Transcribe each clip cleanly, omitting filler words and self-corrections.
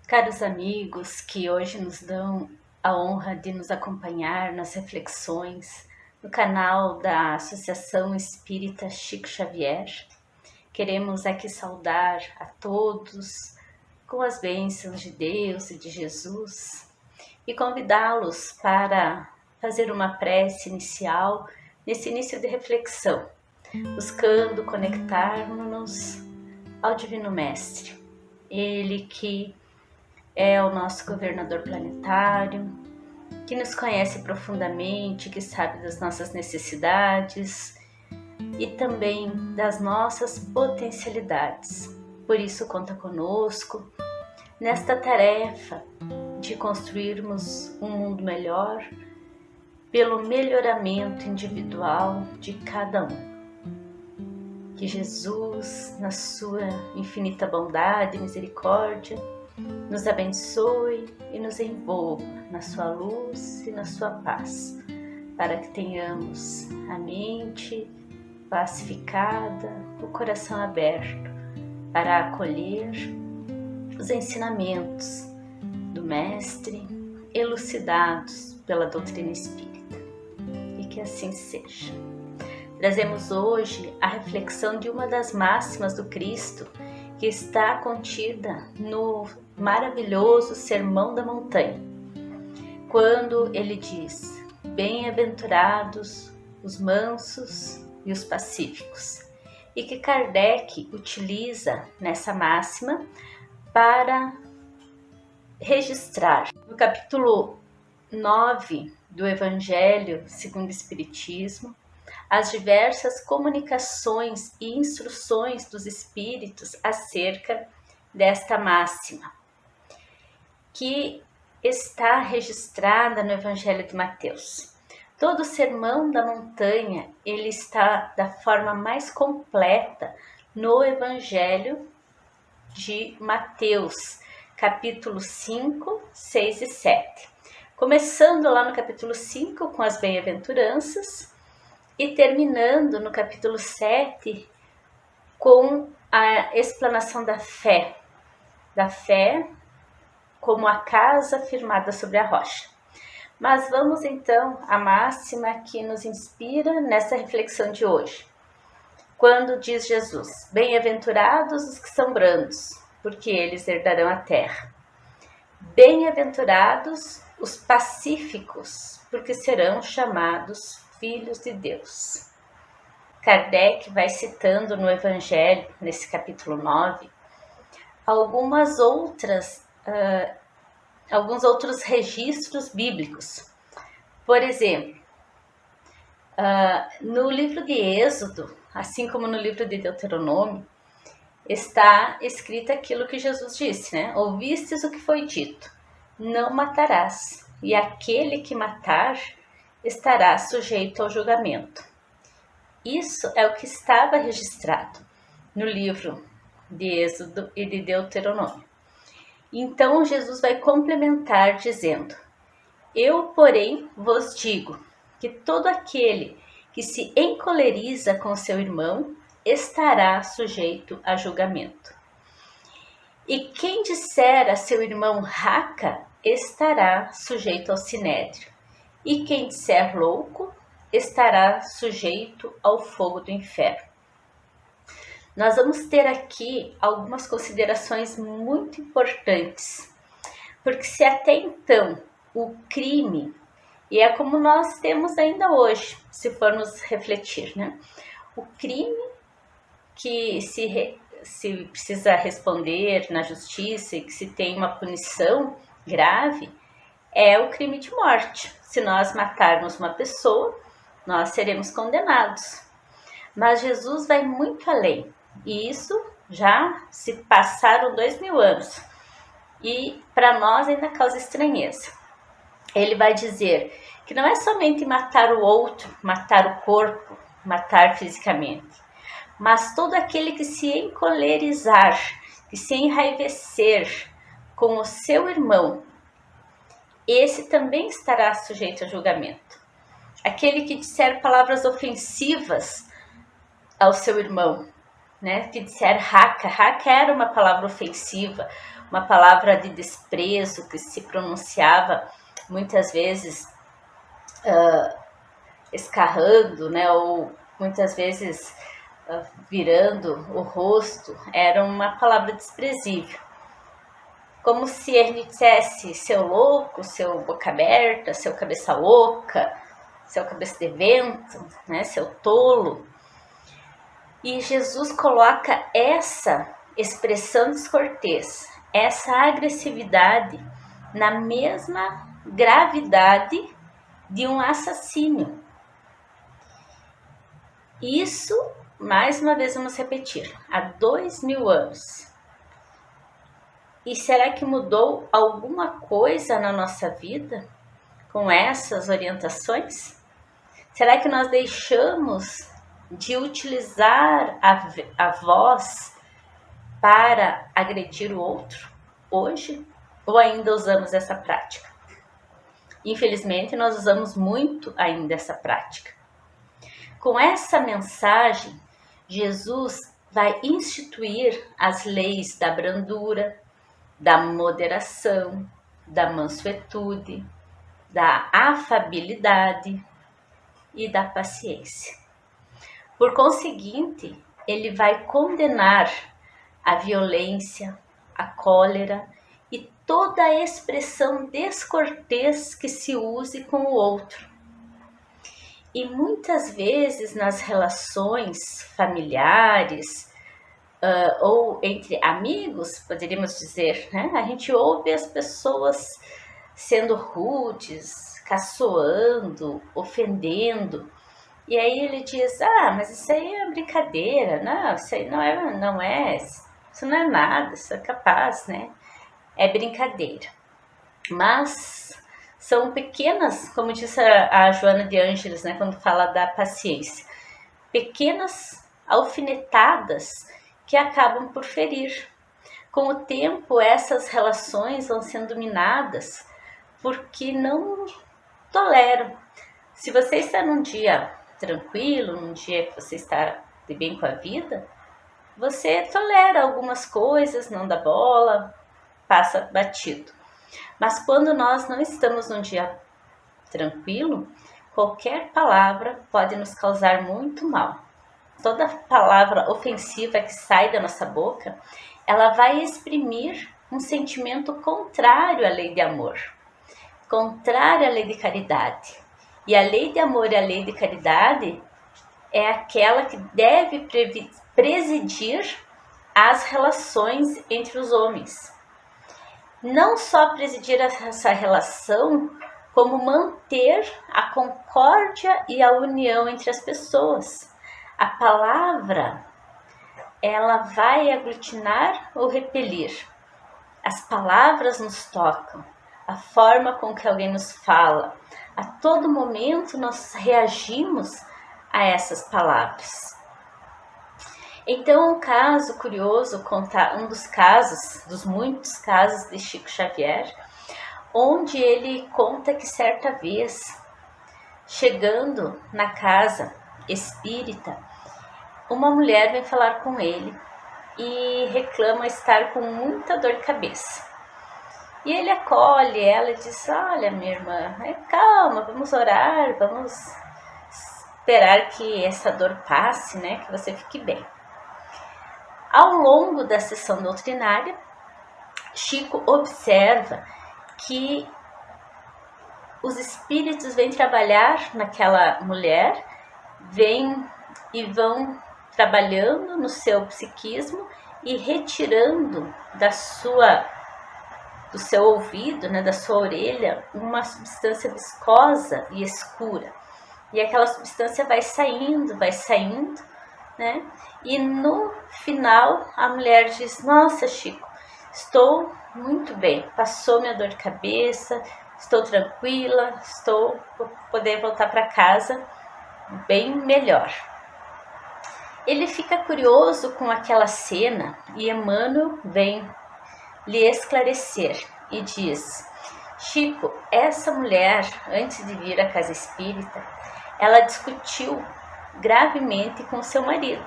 Caros amigos que hoje nos dão a honra de nos acompanhar nas reflexões no canal da Associação Espírita Chico Xavier, queremos aqui saudar a todos com as bênçãos de Deus e de Jesus e convidá-los para fazer uma prece inicial nesse início de reflexão, buscando conectar-nos ao Divino Mestre, Ele que é o nosso governador planetário, que nos conhece profundamente, que sabe das nossas necessidades e também das nossas potencialidades. Por isso, conta conosco nesta tarefa de construirmos um mundo melhor pelo melhoramento individual de cada um. Que Jesus, na sua infinita bondade e misericórdia, nos abençoe e nos envolva na sua luz e na sua paz, para que tenhamos a mente pacificada, o coração aberto para acolher os ensinamentos do Mestre elucidados pela doutrina espírita. E que assim seja. Trazemos hoje a reflexão de uma das máximas do Cristo que está contida no maravilhoso Sermão da Montanha, quando ele diz: bem-aventurados os mansos e os pacíficos, e que Kardec utiliza nessa máxima para registrar no capítulo 9 do Evangelho segundo o Espiritismo as diversas comunicações e instruções dos espíritos acerca desta máxima, que está registrada no Evangelho de Mateus. Todo o Sermão da Montanha, ele está da forma mais completa no Evangelho de Mateus, capítulo 5, 6 e 7. Começando lá no capítulo 5 com as bem-aventuranças, e terminando no capítulo 7 com a explanação da fé como a casa firmada sobre a rocha. Mas vamos então à máxima que nos inspira nessa reflexão de hoje. Quando diz Jesus: bem-aventurados os que são brandos, porque eles herdarão a terra. Bem-aventurados os pacíficos, porque serão chamados filhos de Deus. Kardec vai citando no Evangelho, nesse capítulo 9, alguns outros registros bíblicos. Por exemplo, no livro de Êxodo, assim como no livro de Deuteronômio, está escrito aquilo que Jesus disse, né? Ouvistes o que foi dito: não matarás, e aquele que matar estará sujeito ao julgamento. Isso é o que estava registrado no livro de Êxodo e de Deuteronômio. Então Jesus vai complementar dizendo: eu, porém, vos digo que todo aquele que se encoleriza com seu irmão estará sujeito a julgamento. E quem disser a seu irmão raca estará sujeito ao sinédrio. E quem disser louco estará sujeito ao fogo do inferno. Nós vamos ter aqui algumas considerações muito importantes, porque se até então o crime, e é como nós temos ainda hoje, se formos refletir, né? O crime que se precisa responder na justiça e que se tem uma punição grave é o crime de morte. Se nós matarmos uma pessoa, nós seremos condenados. Mas Jesus vai muito além. E isso já se passaram 2000 anos. E para nós ainda causa estranheza. Ele vai dizer que não é somente matar o outro, matar o corpo, matar fisicamente, mas todo aquele que se encolerizar, que se enraivecer com o seu irmão, esse também estará sujeito a julgamento. Aquele que disser palavras ofensivas ao seu irmão, né? Que disseram raca. Raca era uma palavra ofensiva, uma palavra de desprezo que se pronunciava muitas vezes escarrando, né? Ou muitas vezes virando o rosto. Era uma palavra desprezível. Como se ele dissesse seu louco, seu boca aberta, seu cabeça oca, seu cabeça de vento, né? Seu tolo. E Jesus coloca essa expressão descortês, essa agressividade na mesma gravidade de um assassínio. Isso, mais uma vez vamos repetir, há 2000 anos. E será que mudou alguma coisa na nossa vida com essas orientações? Será que nós deixamos de utilizar a voz para agredir o outro hoje? Ou ainda usamos essa prática? Infelizmente, nós usamos muito ainda essa prática. Com essa mensagem, Jesus vai instituir as leis da brandura, da moderação, da mansuetude, da afabilidade e da paciência. Por conseguinte, ele vai condenar a violência, a cólera e toda a expressão descortês que se use com o outro. E muitas vezes nas relações familiares ou entre amigos, poderíamos dizer, né? A gente ouve as pessoas sendo rudes, caçoando, ofendendo. E aí ele diz, mas isso aí é brincadeira, não, isso aí isso não é nada, isso é capaz, né? É brincadeira. Mas são pequenas, como disse a Joana de Ângeles, né, quando fala da paciência, pequenas alfinetadas que acabam por ferir. Com o tempo, essas relações vão sendo minadas porque não toleram. Se você está num dia tranquilo, num dia que você está de bem com a vida, você tolera algumas coisas, não dá bola, passa batido. Mas quando nós não estamos num dia tranquilo, qualquer palavra pode nos causar muito mal. Toda palavra ofensiva que sai da nossa boca, ela vai exprimir um sentimento contrário à lei de amor, contrário à lei de caridade. E a lei de amor e a lei de caridade é aquela que deve presidir as relações entre os homens. Não só presidir essa relação, como manter a concórdia e a união entre as pessoas. A palavra, ela vai aglutinar ou repelir. As palavras nos tocam, a forma com que alguém nos fala. A todo momento nós reagimos a essas palavras. Então, um caso curioso, contar um dos muitos casos de Chico Xavier, onde ele conta que certa vez, chegando na casa espírita, uma mulher vem falar com ele e reclama estar com muita dor de cabeça. E ele acolhe ela e diz, olha minha irmã, calma, vamos orar, vamos esperar que essa dor passe, né, que você fique bem. Ao longo da sessão doutrinária, Chico observa que os espíritos vêm trabalhar naquela mulher, vêm e vão trabalhando no seu psiquismo e retirando do seu ouvido, né, da sua orelha, uma substância viscosa e escura. E aquela substância vai saindo, né? E no final a mulher diz, nossa Chico, estou muito bem, passou minha dor de cabeça, estou tranquila, vou poder voltar para casa bem melhor. Ele fica curioso com aquela cena e Emmanuel vem lhe esclarecer e diz, Chico, essa mulher, antes de vir à casa espírita, ela discutiu gravemente com seu marido,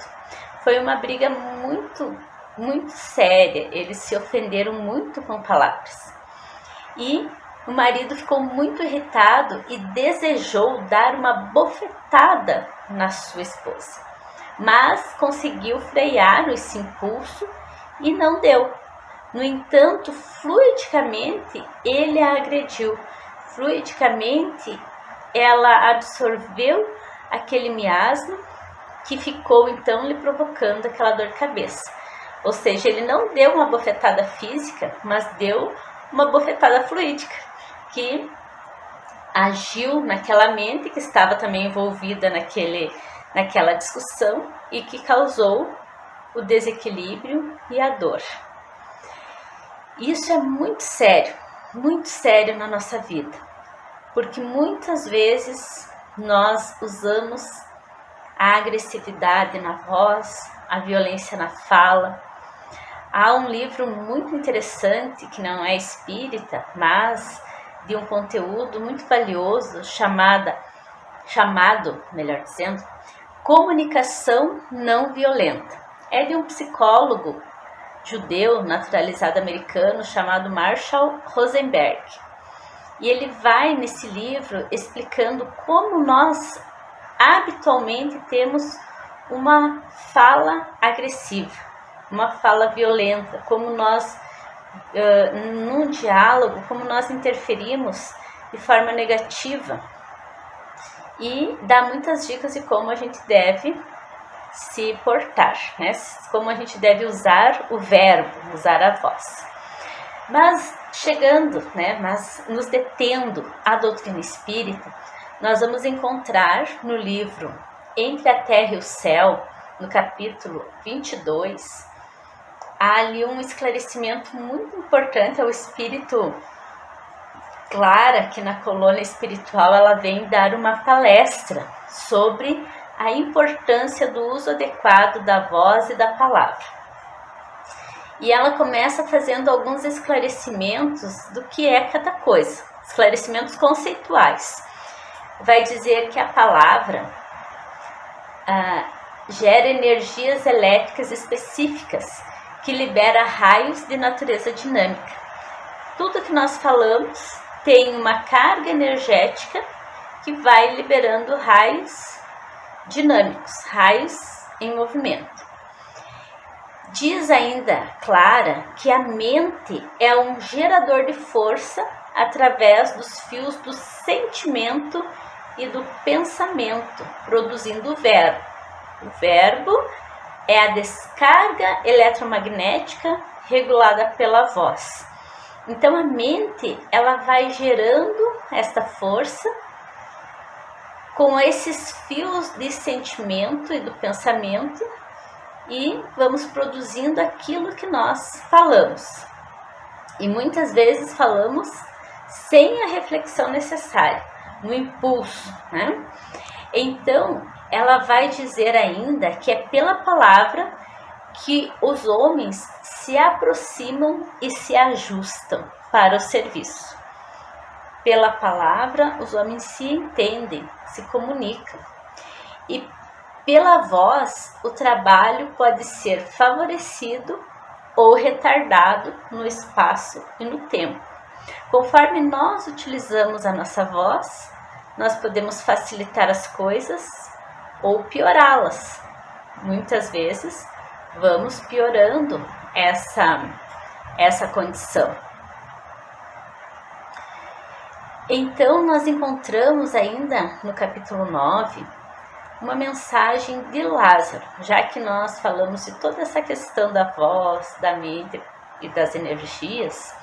Foi uma briga muito, muito séria. Eles se ofenderam muito com palavras. E o marido ficou muito irritado e desejou dar uma bofetada na sua esposa, mas conseguiu frear esse impulso e não deu. No entanto, fluidicamente ele a agrediu. Fluidicamente ela absorveu aquele miasma que ficou então lhe provocando aquela dor de cabeça. Ou seja, ele não deu uma bofetada física, mas deu uma bofetada fluídica, que agiu naquela mente que estava também envolvida naquela discussão e que causou o desequilíbrio e a dor. Isso é muito sério na nossa vida, porque muitas vezes nós usamos a agressividade na voz, a violência na fala. Há um livro muito interessante, que não é espírita, mas de um conteúdo muito valioso, chamado, Comunicação Não Violenta. É de um psicólogo judeu naturalizado americano chamado Marshall Rosenberg. E ele vai nesse livro explicando como nós habitualmente temos uma fala agressiva, uma fala violenta, como nós, num diálogo, como nós interferimos de forma negativa, e dá muitas dicas de como a gente deve se portar, né? Como a gente deve usar o verbo, usar a voz. Mas chegando, né? Mas nos detendo à doutrina espírita, nós vamos encontrar no livro Entre a Terra e o Céu, no capítulo 22, há ali um esclarecimento muito importante ao espírito Clara, que na colônia espiritual ela vem dar uma palestra sobre a importância do uso adequado da voz e da palavra. E ela começa fazendo alguns esclarecimentos do que é cada coisa, esclarecimentos conceituais. Vai dizer que a palavra gera energias elétricas específicas que libera raios de natureza dinâmica. Tudo que nós falamos tem uma carga energética que vai liberando raios dinâmicos, raios em movimento. Diz ainda Clara que a mente é um gerador de força através dos fios do sentimento e do pensamento, produzindo o verbo. O verbo é a descarga eletromagnética regulada pela voz. Então a mente, ela vai gerando esta força com esses fios de sentimento e do pensamento, e vamos produzindo aquilo que nós falamos. E muitas vezes falamos sem a reflexão necessária, no impulso, né? Então, ela vai dizer ainda que é pela palavra que os homens se aproximam e se ajustam para o serviço. Pela palavra, os homens se entendem, se comunicam. E pela voz, o trabalho pode ser favorecido ou retardado no espaço e no tempo. Conforme nós utilizamos a nossa voz, nós podemos facilitar as coisas ou piorá-las. Muitas vezes, vamos piorando essa condição. Então, nós encontramos ainda no capítulo 9 uma mensagem de Lázaro, já que nós falamos de toda essa questão da voz, da mente e das energias.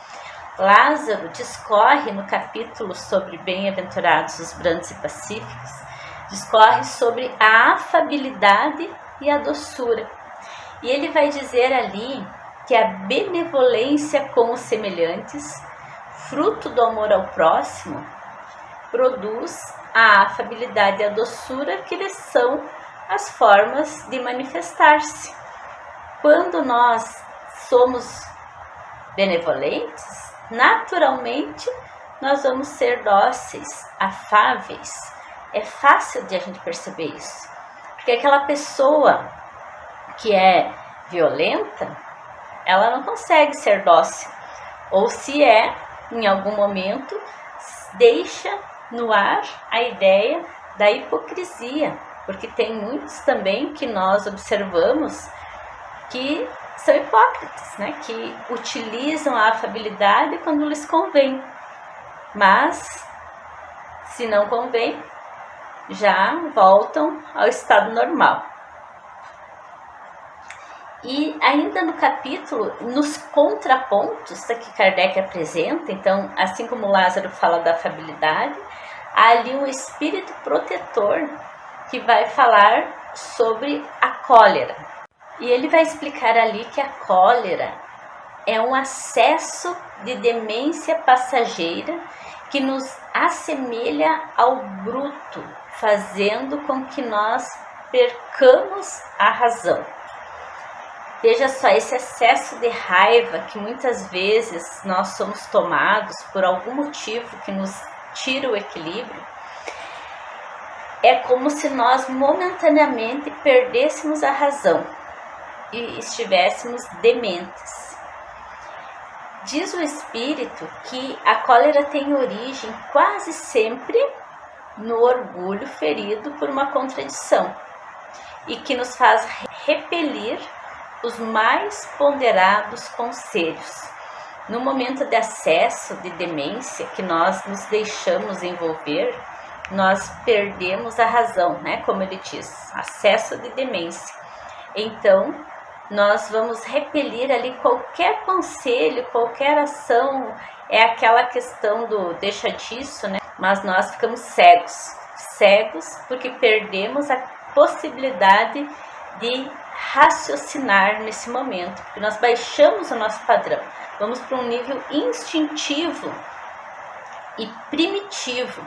Lázaro discorre no capítulo sobre bem-aventurados os brandos e pacíficos, discorre sobre a afabilidade e a doçura. E ele vai dizer ali que a benevolência com os semelhantes, fruto do amor ao próximo, produz a afabilidade e a doçura, que lhes são as formas de manifestar-se. Quando nós somos benevolentes, naturalmente nós vamos ser dóceis, afáveis. É fácil de a gente perceber isso, porque aquela pessoa que é violenta, ela não consegue ser dócil. Ou se é, em algum momento, deixa no ar a ideia da hipocrisia, porque tem muitos também que nós observamos que são hipócritas, né? Que utilizam a afabilidade quando lhes convém, mas se não convém, já voltam ao estado normal. E ainda no capítulo, nos contrapontos que Kardec apresenta, então, assim como Lázaro fala da afabilidade, há ali um espírito protetor que vai falar sobre a cólera. E ele vai explicar ali que a cólera é um acesso de demência passageira que nos assemelha ao bruto, fazendo com que nós percamos a razão. Veja só, esse excesso de raiva que muitas vezes nós somos tomados por algum motivo que nos tira o equilíbrio, é como se nós momentaneamente perdêssemos a razão e estivéssemos dementes. Diz o espírito que a cólera tem origem quase sempre no orgulho ferido por uma contradição e que nos faz repelir os mais ponderados conselhos. No momento de acesso de demência, que nós nos deixamos envolver, nós perdemos a razão, né? Como ele diz, acesso de demência. Então, nós vamos repelir ali qualquer conselho, qualquer ação, é aquela questão do deixa disso, né? Mas nós ficamos cegos porque perdemos a possibilidade de raciocinar nesse momento, porque nós baixamos o nosso padrão, vamos para um nível instintivo e primitivo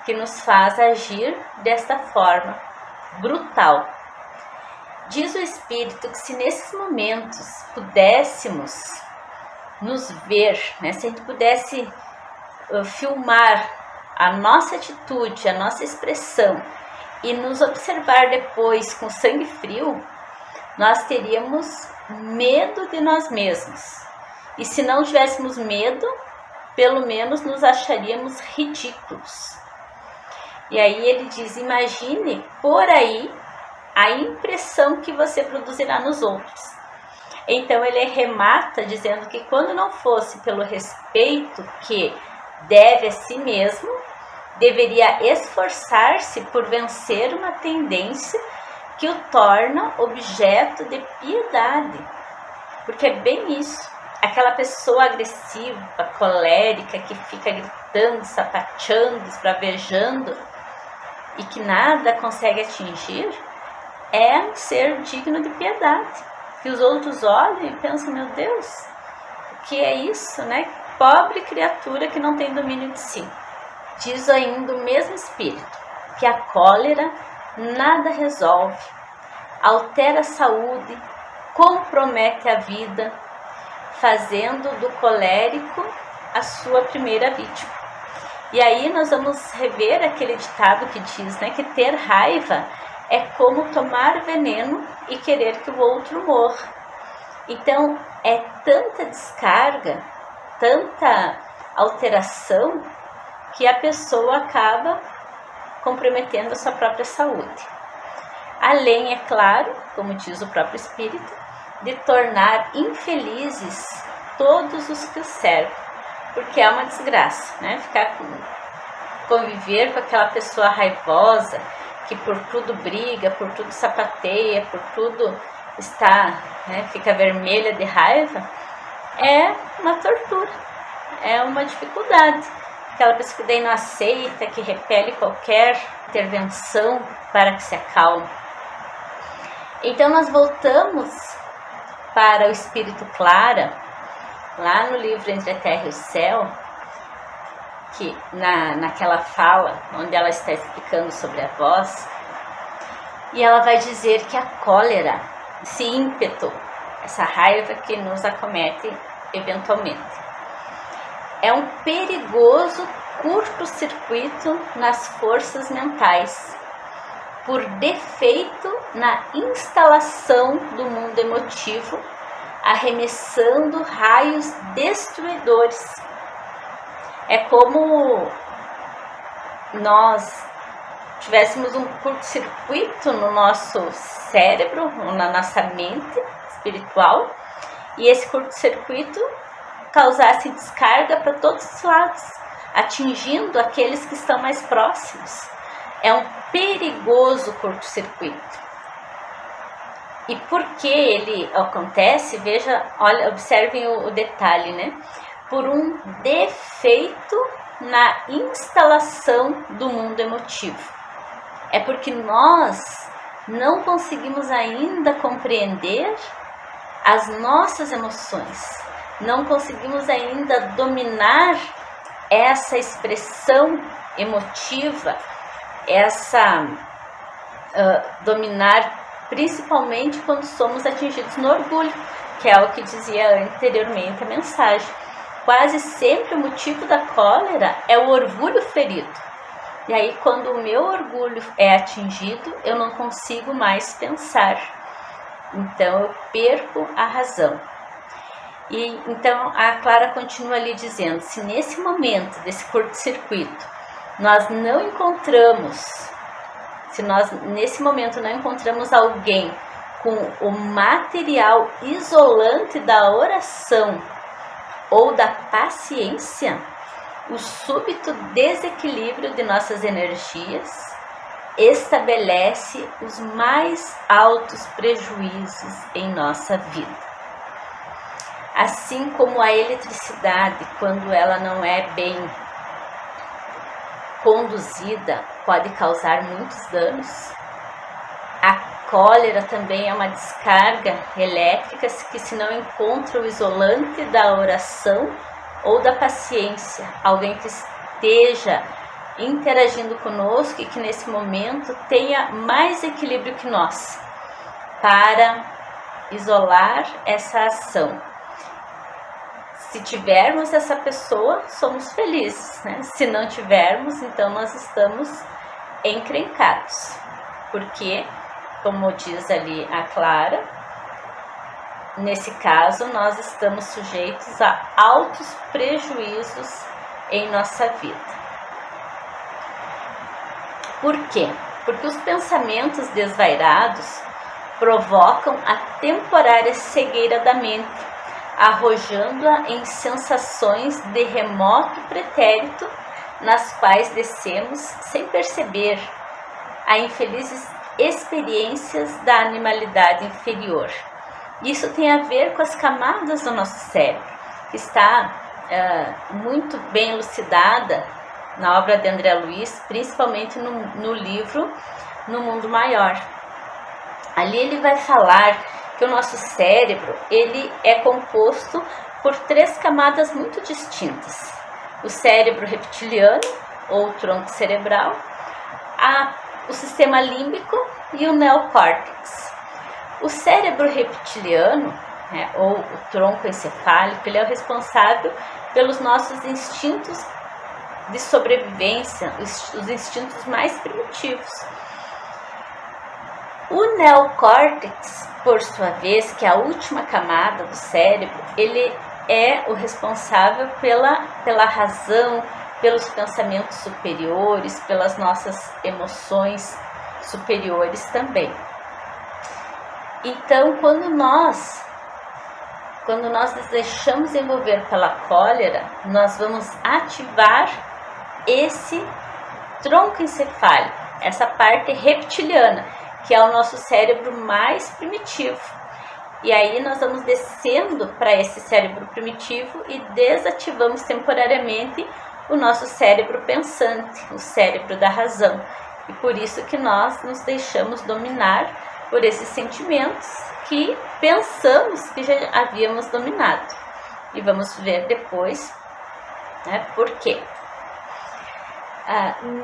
que nos faz agir desta forma brutal. Diz o espírito que se nesses momentos pudéssemos nos ver, né, se a gente pudesse filmar a nossa atitude, a nossa expressão e nos observar depois com sangue frio, nós teríamos medo de nós mesmos. E se não tivéssemos medo, pelo menos nos acharíamos ridículos. E aí ele diz, imagine por aí a impressão que você produzirá nos outros. Então ele remata dizendo que quando não fosse pelo respeito que deve a si mesmo, deveria esforçar-se por vencer uma tendência que o torna objeto de piedade. Porque é bem isso. Aquela pessoa agressiva, colérica, que fica gritando, sapateando, esbravejando e que nada consegue atingir, é um ser digno de piedade. Que os outros olham e pensam, meu Deus, o que é isso, né? Pobre criatura que não tem domínio de si. Diz ainda o mesmo espírito que a cólera nada resolve, altera a saúde, compromete a vida, fazendo do colérico a sua primeira vítima. E aí nós vamos rever aquele ditado que diz, né, que ter raiva é como tomar veneno e querer que o outro morra. Então é tanta descarga, tanta alteração, que a pessoa acaba comprometendo a sua própria saúde. Além, é claro, como diz o próprio espírito, de tornar infelizes todos os que o servem, porque é uma desgraça, né? Conviver com aquela pessoa raivosa, que por tudo briga, por tudo sapateia, por tudo está, né, fica vermelha de raiva, é uma tortura, é uma dificuldade. Aquela pessoa que daí não aceita, que repele qualquer intervenção para que se acalme. Então nós voltamos para o Espírito Clara, lá no livro Entre a Terra e o Céu, que naquela fala, onde ela está explicando sobre a voz, e ela vai dizer que a cólera, esse ímpeto, essa raiva que nos acomete eventualmente, é um perigoso curto-circuito nas forças mentais, por defeito na instalação do mundo emotivo, arremessando raios destruidores. É como nós tivéssemos um curto-circuito no nosso cérebro, na nossa mente espiritual, e esse curto-circuito causasse descarga para todos os lados, atingindo aqueles que estão mais próximos. É um perigoso curto-circuito. E por que ele acontece? Veja, olha, observem o detalhe, né? Por um defeito na instalação do mundo emotivo. É porque nós não conseguimos ainda compreender as nossas emoções, não conseguimos ainda dominar essa expressão emotiva, dominar principalmente quando somos atingidos no orgulho, que é o que dizia anteriormente a mensagem. Quase sempre o motivo da cólera é o orgulho ferido. E aí, quando o meu orgulho é atingido, eu não consigo mais pensar. Então, eu perco a razão. E então, a Clara continua ali dizendo, se nesse momento desse curto-circuito, nós não encontramos, se nós nesse momento não encontramos alguém com o material isolante da oração ou da paciência, o súbito desequilíbrio de nossas energias estabelece os mais altos prejuízos em nossa vida. Assim como a eletricidade, quando ela não é bem conduzida, pode causar muitos danos, a cólera também é uma descarga elétrica que, se não encontra o isolante da oração ou da paciência, alguém que esteja interagindo conosco e que nesse momento tenha mais equilíbrio que nós para isolar essa ação. Se tivermos essa pessoa, somos felizes, né? Se não tivermos, então nós estamos encrencados, porque, como diz ali a Clara, nesse caso nós estamos sujeitos a altos prejuízos em nossa vida. Por quê? Porque os pensamentos desvairados provocam a temporária cegueira da mente, arrojando-a em sensações de remoto pretérito, nas quais descemos, sem perceber, a infelizes experiências da animalidade inferior. Isso tem a ver com as camadas do nosso cérebro, que está muito bem elucidada na obra de André Luiz, principalmente no livro No Mundo Maior. Ali ele vai falar que o nosso cérebro ele é composto por 3 camadas muito distintas. O cérebro reptiliano, ou tronco cerebral, o sistema límbico e o neocórtex. O cérebro reptiliano, ou o tronco encefálico, ele é o responsável pelos nossos instintos de sobrevivência, os instintos mais primitivos. O neocórtex, por sua vez, que é a última camada do cérebro, ele é o responsável pela razão, pelos pensamentos superiores, pelas nossas emoções superiores também. Então, quando nós nos deixamos envolver pela cólera, nós vamos ativar esse tronco encefálico, essa parte reptiliana, que é o nosso cérebro mais primitivo. E aí nós vamos descendo para esse cérebro primitivo e desativamos temporariamente o nosso cérebro pensante, o cérebro da razão. E por isso que nós nos deixamos dominar por esses sentimentos que pensamos que já havíamos dominado. E vamos ver depois, por quê.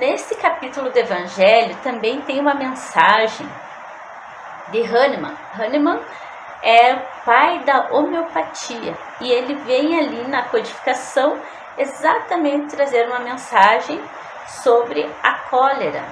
Nesse capítulo do Evangelho também tem uma mensagem de Hahnemann. Hahnemann é pai da homeopatia e ele vem ali na codificação exatamente trazer uma mensagem sobre a cólera.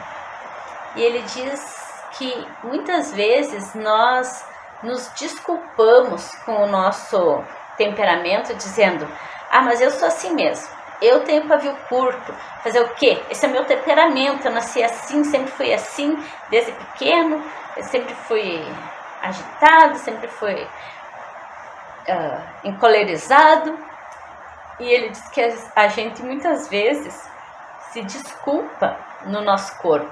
E ele diz que muitas vezes nós nos desculpamos com o nosso temperamento, dizendo: ah, mas eu sou assim mesmo, eu tenho pavio curto, fazer o quê? Esse é meu temperamento, eu nasci assim, sempre fui assim, desde pequeno, eu sempre fui agitado, sempre fui encolerizado. E ele diz que a gente muitas vezes se desculpa no nosso corpo,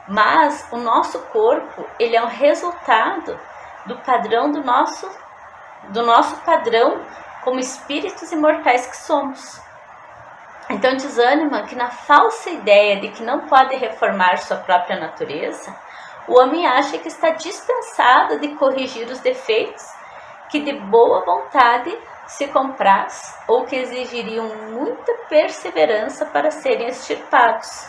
mas o nosso corpo, ele é um resultado do padrão do nosso padrão como espíritos imortais que somos. Então desanima que na falsa ideia de que não pode reformar sua própria natureza, o homem acha que está dispensado de corrigir os defeitos que de boa vontade se compraz ou que exigiriam muita perseverança para serem extirpados.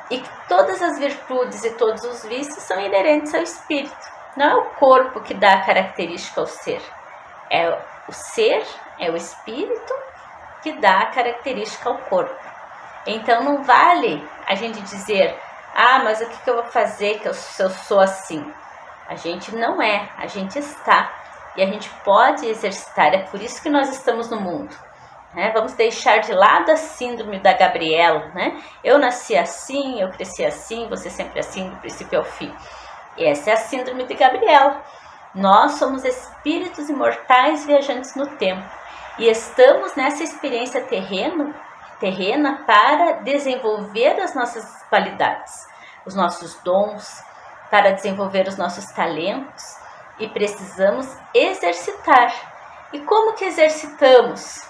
E que todas as virtudes e todos os vícios são inerentes ao espírito. Não é o corpo que dá a característica ao ser. É o ser, é o espírito que dá a característica ao corpo. Então não vale a gente dizer: ah, mas o que eu vou fazer se eu sou assim? A gente não é, a gente está. E a gente pode exercitar, é por isso que nós estamos no mundo. Vamos deixar de lado a síndrome da Gabriela. Eu nasci assim, eu cresci assim, você sempre assim, do princípio ao fim. E essa é a síndrome de Gabriela. Nós somos espíritos imortais viajantes no tempo. E estamos nessa experiência terrena para desenvolver as nossas qualidades, os nossos dons, para desenvolver os nossos talentos, e precisamos exercitar. E como que exercitamos?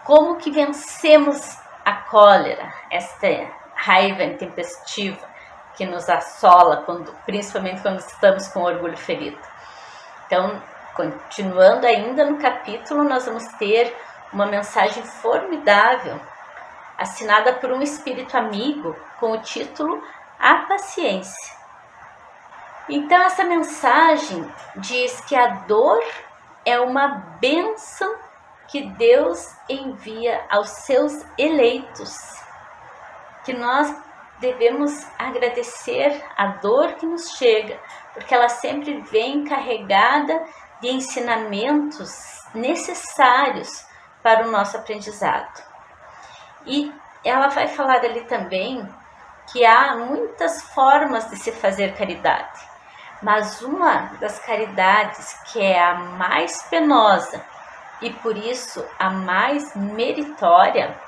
Como que vencemos a cólera, esta raiva intempestiva que nos assola, principalmente quando estamos com o orgulho ferido? Então, continuando ainda no capítulo, nós vamos ter uma mensagem formidável, assinada por um espírito amigo, com o título A Paciência. Então, essa mensagem diz que a dor é uma bênção que Deus envia aos seus eleitos, que nós devemos agradecer a dor que nos chega, porque ela sempre vem carregada de ensinamentos necessários para o nosso aprendizado. E ela vai falar ali também que há muitas formas de se fazer caridade, mas uma das caridades que é a mais penosa e por isso a mais meritória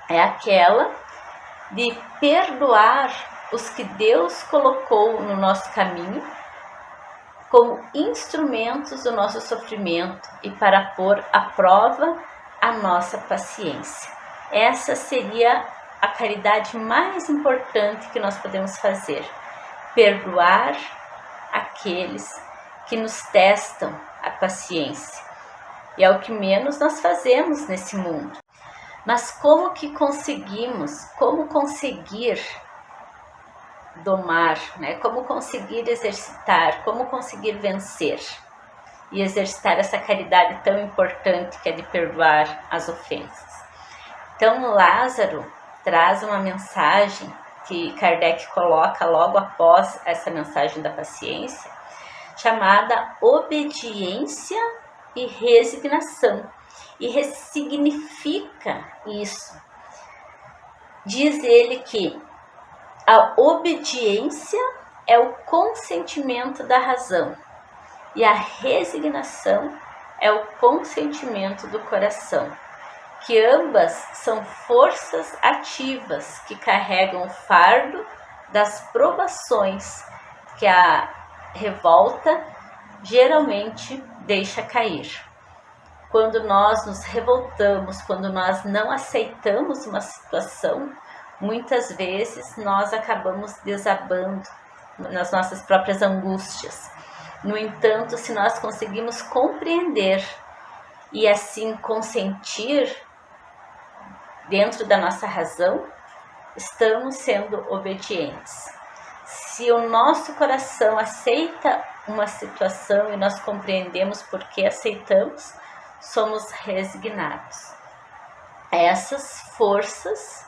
é aquela de perdoar os que Deus colocou no nosso caminho como instrumentos do nosso sofrimento e para pôr à prova a nossa paciência. Essa seria a caridade mais importante que nós podemos fazer: perdoar aqueles que nos testam a paciência. E é o que menos nós fazemos nesse mundo. Mas como conseguir domar, como conseguir exercitar, como conseguir vencer e exercitar essa caridade tão importante que é de perdoar as ofensas? Então, Lázaro traz uma mensagem que Kardec coloca logo após essa mensagem da paciência, chamada obediência e resignação, e ressignifica isso. Diz ele que a obediência é o consentimento da razão e a resignação é o consentimento do coração, que ambas são forças ativas que carregam o fardo das provações que a revolta geralmente deixa cair. Quando nós nos revoltamos, quando nós não aceitamos uma situação, muitas vezes nós acabamos desabando nas nossas próprias angústias. No entanto, se nós conseguimos compreender e assim consentir dentro da nossa razão, estamos sendo obedientes. Se o nosso coração aceita uma situação e nós compreendemos por que aceitamos, somos resignados. Essas forças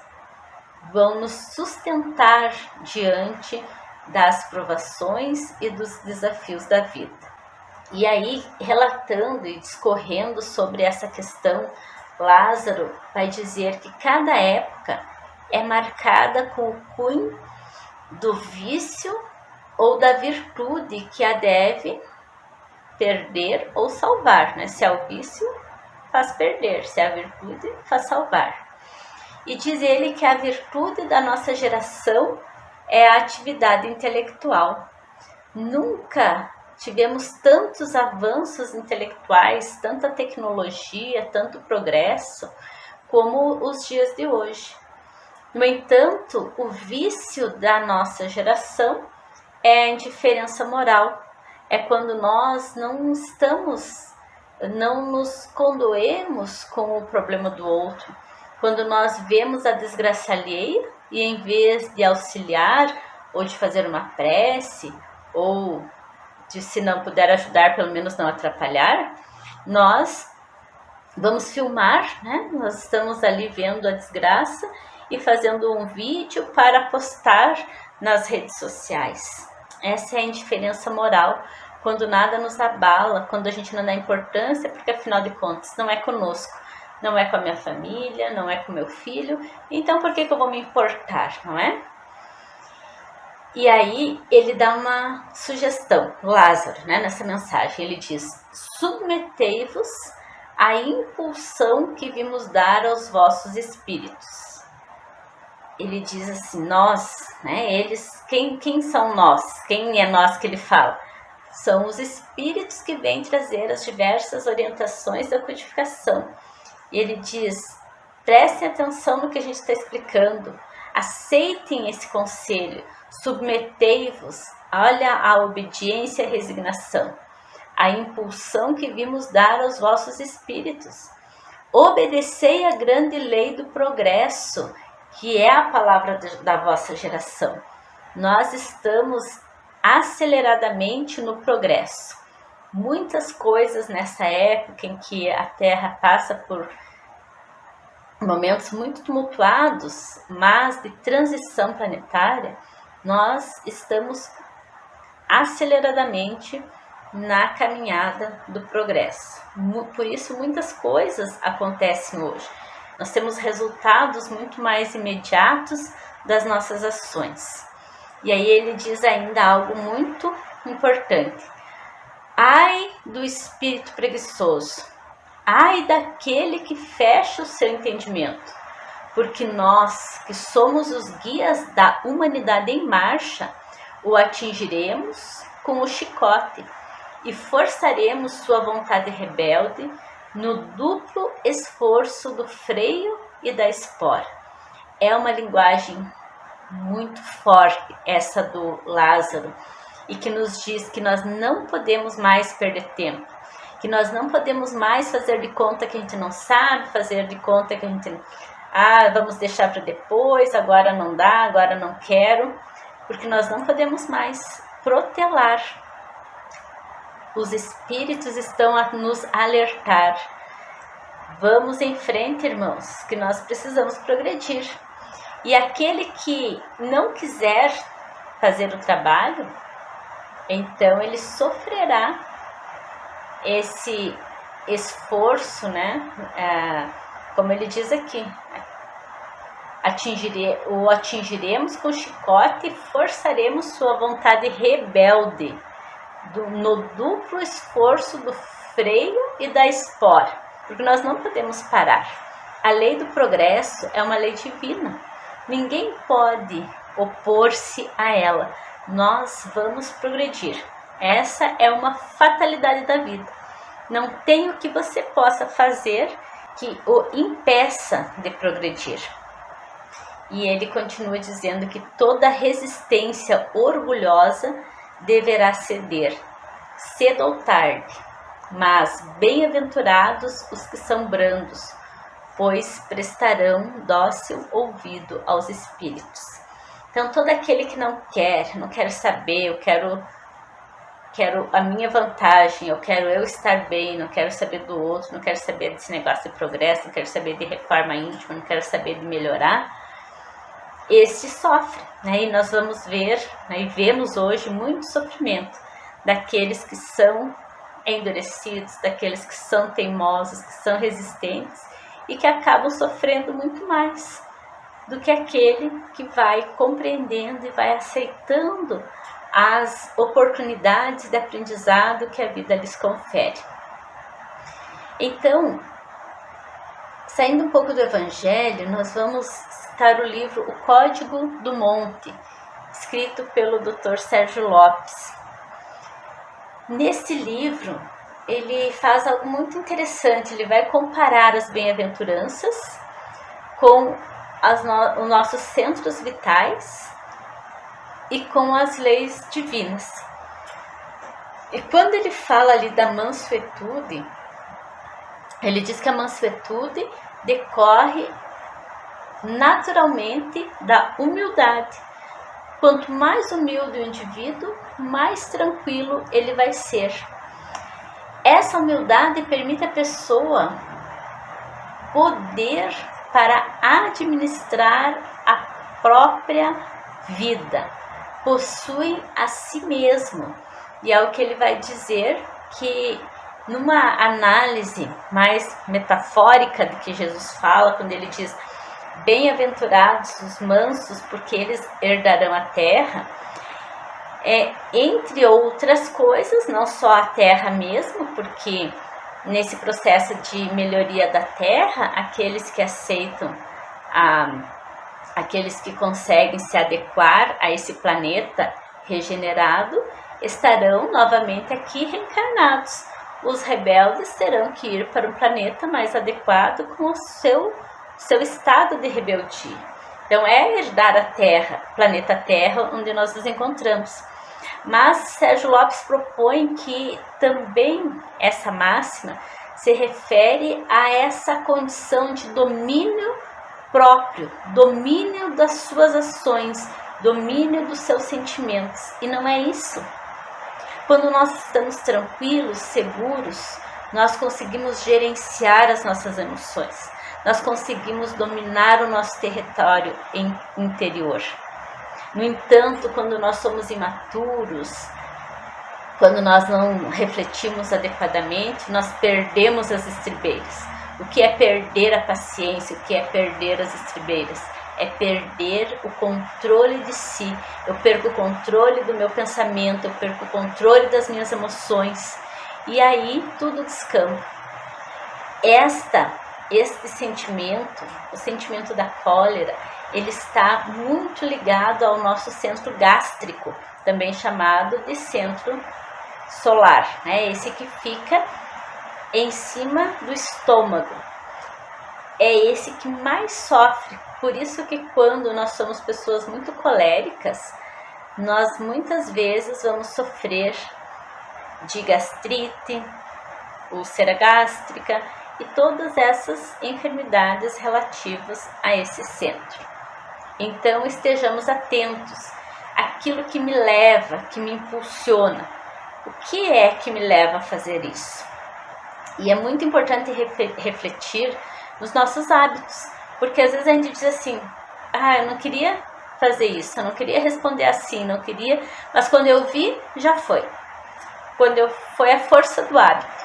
vão nos sustentar diante das provações e dos desafios da vida. E aí, relatando e discorrendo sobre essa questão, Lázaro vai dizer que cada época é marcada com o cunho do vício ou da virtude que a deve perder ou salvar, né? Se é o vício, faz perder, se é a virtude, faz salvar. E diz ele que a virtude da nossa geração é a atividade intelectual. Nunca tivemos tantos avanços intelectuais, tanta tecnologia, tanto progresso, como os dias de hoje. No entanto, o vício da nossa geração é a indiferença moral. É quando nós não nos condoemos com o problema do outro. Quando nós vemos a desgraça alheia e em vez de auxiliar ou de fazer uma prece ou de, se não puder ajudar, pelo menos não atrapalhar, nós vamos filmar, né? Nós estamos ali vendo a desgraça e fazendo um vídeo para postar nas redes sociais. Essa é a indiferença moral, quando nada nos abala, quando a gente não dá importância, porque afinal de contas não é conosco, não é com a minha família, não é com meu filho, então por que eu vou me importar, não é? E aí ele dá uma sugestão, Lázaro, né, nessa mensagem, ele diz: submetei-vos à impulsão que vimos dar aos vossos espíritos. Ele diz assim, nós, né, eles, quem são nós? Quem é nós que ele fala? São os espíritos que vêm trazer as diversas orientações da codificação. E ele diz, prestem atenção no que a gente está explicando, aceitem esse conselho, submetei-vos, olha a obediência e a resignação, a impulsão que vimos dar aos vossos espíritos. Obedecei a grande lei do progresso, que é a palavra da vossa geração. Nós estamos aceleradamente no progresso. Muitas coisas nessa época em que a Terra passa por momentos muito tumultuados, mas de transição planetária, nós estamos aceleradamente na caminhada do progresso. Por isso, muitas coisas acontecem hoje. Nós temos resultados muito mais imediatos das nossas ações. E aí ele diz ainda algo muito importante. Ai do espírito preguiçoso, ai daquele que fecha o seu entendimento, porque nós, que somos os guias da humanidade em marcha, o atingiremos com o chicote e forçaremos sua vontade rebelde no duplo esforço do freio e da espora. É uma linguagem muito forte essa do Lázaro e que nos diz que nós não podemos mais perder tempo, que nós não podemos mais fazer de conta que a gente não sabe, fazer de conta que a gente vamos deixar para depois, agora não dá, agora não quero, porque nós não podemos mais protelar. Os espíritos estão a nos alertar. Vamos em frente, irmãos, que nós precisamos progredir. E aquele que não quiser fazer o trabalho, então ele sofrerá esse esforço, né? Como ele diz aqui, o atingiremos com chicote e forçaremos sua vontade rebelde no duplo esforço do freio e da espora, porque nós não podemos parar. A lei do progresso é uma lei divina, ninguém pode opor-se a ela, nós vamos progredir. Essa é uma fatalidade da vida, não tem o que você possa fazer que o impeça de progredir. E ele continua dizendo que toda resistência orgulhosa deverá ceder, cedo ou tarde, mas bem-aventurados os que são brandos, pois prestarão dócil ouvido aos espíritos. Então, todo aquele que não quer saber, eu quero a minha vantagem, eu quero eu estar bem, não quero saber do outro, não quero saber desse negócio de progresso, não quero saber de reforma íntima, não quero saber de melhorar, este sofre, né? E nós vamos ver, né, e vemos hoje muito sofrimento daqueles que são endurecidos, daqueles que são teimosos, que são resistentes e que acabam sofrendo muito mais do que aquele que vai compreendendo e vai aceitando as oportunidades de aprendizado que a vida lhes confere. Então, saindo um pouco do Evangelho, nós vamos citar o livro O Código do Monte, escrito pelo Dr. Sérgio Lopes. Nesse livro, ele faz algo muito interessante, ele vai comparar as bem-aventuranças com os nossos centros vitais e com as leis divinas. E quando ele fala ali da mansuetude, ele diz que a mansuetude decorre naturalmente da humildade. Quanto mais humilde o indivíduo, mais tranquilo ele vai ser. Essa humildade permite à pessoa poder para administrar a própria vida, possui a si mesmo. E é o que ele vai dizer, que numa análise mais metafórica do que Jesus fala, quando ele diz bem-aventurados os mansos, porque eles herdarão a terra, entre outras coisas, não só a terra mesmo, porque nesse processo de melhoria da terra, aqueles que aceitam, aqueles que conseguem se adequar a esse planeta regenerado, estarão novamente aqui reencarnados. Os rebeldes terão que ir para um planeta mais adequado com o seu estado de rebeldia. Então é herdar a Terra, planeta Terra, onde nós nos encontramos. Mas Sérgio Lopes propõe que também essa máxima se refere a essa condição de domínio próprio, domínio das suas ações, domínio dos seus sentimentos. E não é isso. Quando nós estamos tranquilos, seguros, nós conseguimos gerenciar as nossas emoções. Nós conseguimos dominar o nosso território interior. No entanto, quando nós somos imaturos, quando nós não refletimos adequadamente, nós perdemos as estribeiras. O que é perder a paciência? O que é perder as estribeiras? É perder o controle de si. Eu perco o controle do meu pensamento, eu perco o controle das minhas emoções. E aí tudo descamba. Este sentimento, o sentimento da cólera, ele está muito ligado ao nosso centro gástrico, também chamado de centro solar, né? Esse que fica em cima do estômago. É esse que mais sofre. Por isso que quando nós somos pessoas muito coléricas, nós muitas vezes vamos sofrer de gastrite, úlcera gástrica e todas essas enfermidades relativas a esse centro. Então estejamos atentos àquilo que me leva, que me impulsiona. O que é que me leva a fazer isso? E é muito importante refletir nos nossos hábitos, porque às vezes a gente diz assim, eu não queria fazer isso, eu não queria responder assim, não queria, mas quando eu vi, já foi. Foi a força do hábito.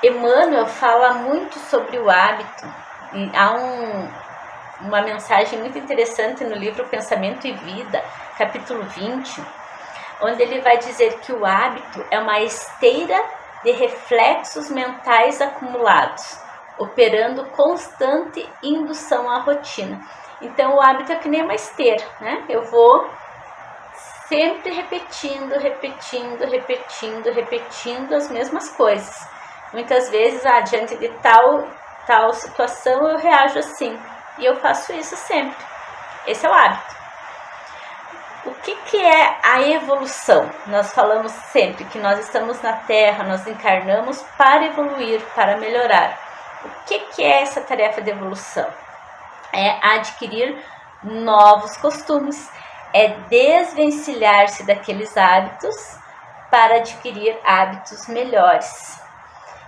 Emmanuel fala muito sobre o hábito, e há uma mensagem muito interessante no livro Pensamento e Vida, capítulo 20, onde ele vai dizer que o hábito é uma esteira de reflexos mentais acumulados, operando constante indução à rotina. Então o hábito é que nem uma esteira, né? Eu vou sempre repetindo as mesmas coisas. Muitas vezes, diante de tal situação, eu reajo assim. E eu faço isso sempre. Esse é o hábito. O que é a evolução? Nós falamos sempre que nós estamos na Terra, nós encarnamos para evoluir, para melhorar. O que é essa tarefa de evolução? É adquirir novos costumes, é desvencilhar-se daqueles hábitos para adquirir hábitos melhores.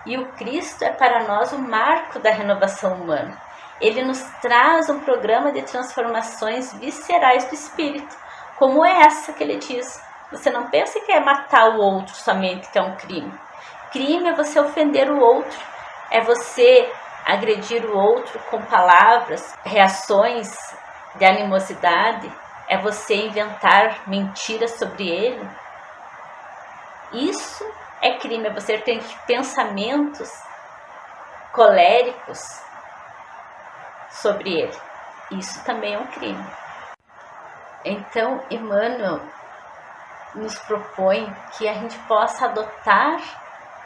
E o Cristo é para nós o marco da renovação humana. Ele nos traz um programa de transformações viscerais do espírito, como essa que ele diz. Você não pensa que é matar o outro somente, que é um crime. Crime é você ofender o outro, é você agredir o outro com palavras, reações de animosidade, é você inventar mentiras sobre ele. Isso é crime, é você ter pensamentos coléricos sobre ele. Isso também é um crime. Então, Emmanuel nos propõe que a gente possa adotar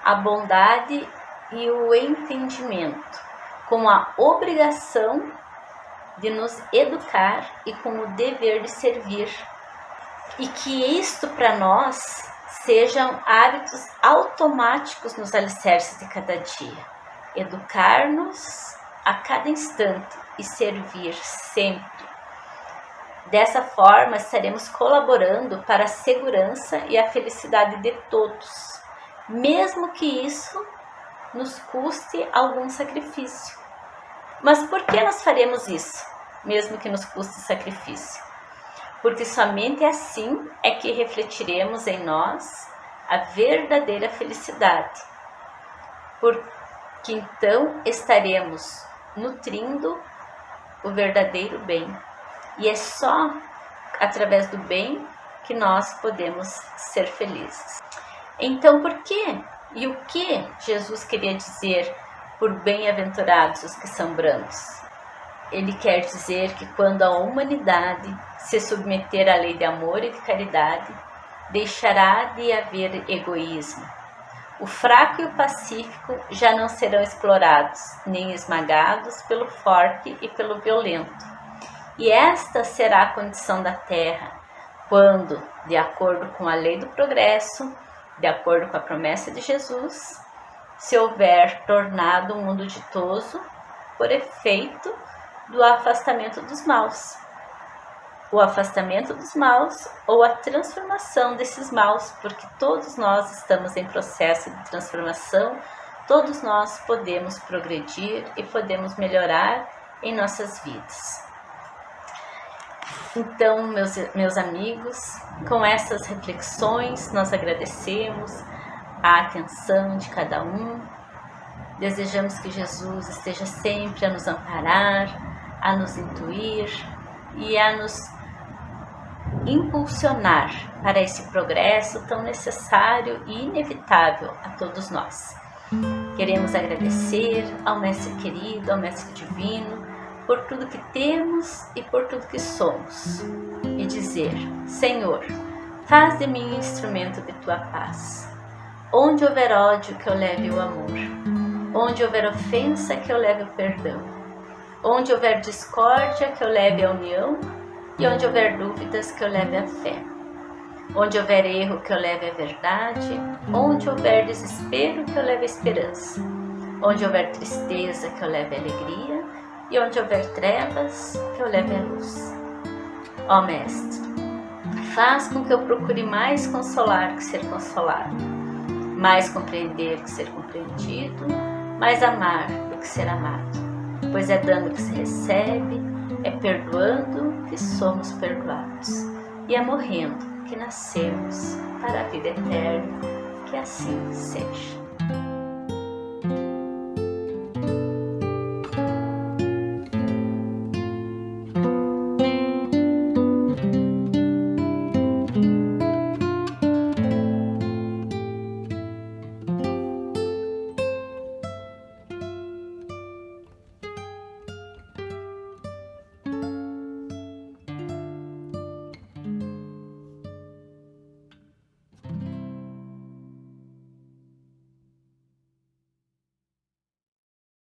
a bondade e o entendimento com a obrigação de nos educar e com o dever de servir. E que isto para nós sejam hábitos automáticos nos alicerces de cada dia. Educar-nos a cada instante e servir sempre. Dessa forma, estaremos colaborando para a segurança e a felicidade de todos, mesmo que isso nos custe algum sacrifício. Mas por que nós faremos isso, mesmo que nos custe sacrifício? Porque somente assim é que refletiremos em nós a verdadeira felicidade. Porque então estaremos nutrindo o verdadeiro bem. E é só através do bem que nós podemos ser felizes. Então, por quê? E o que Jesus queria dizer por bem-aventurados os que são brandos? Ele quer dizer que quando a humanidade se submeter à lei de amor e de caridade, deixará de haver egoísmo. O fraco e o pacífico já não serão explorados, nem esmagados pelo forte e pelo violento. E esta será a condição da Terra, quando, de acordo com a lei do progresso, de acordo com a promessa de Jesus, se houver tornado um mundo ditoso por efeito do afastamento dos maus. O afastamento dos maus ou a transformação desses maus, porque todos nós estamos em processo de transformação, todos nós podemos progredir e podemos melhorar em nossas vidas. Então, meus amigos, com essas reflexões, nós agradecemos a atenção de cada um. Desejamos que Jesus esteja sempre a nos amparar, a nos intuir e a nos impulsionar para esse progresso tão necessário e inevitável a todos nós. Queremos agradecer ao Mestre querido, ao Mestre divino, por tudo que temos e por tudo que somos, e dizer: Senhor, faz de mim um instrumento de tua paz. Onde houver ódio, que eu leve o amor. Onde houver ofensa, que eu leve o perdão. Onde houver discórdia, que eu leve a união. E onde houver dúvidas, que eu leve a fé. Onde houver erro, que eu leve a verdade. Onde houver desespero, que eu leve a esperança. Onde houver tristeza, que eu leve a alegria. E onde houver trevas, que eu leve a luz. Ó Mestre, faz com que eu procure mais consolar que ser consolado, mais compreender que ser compreendido, mais amar do que ser amado. Pois é dando que se recebe, é perdoando que somos perdoados, e é morrendo que nascemos para a vida eterna. Que assim seja.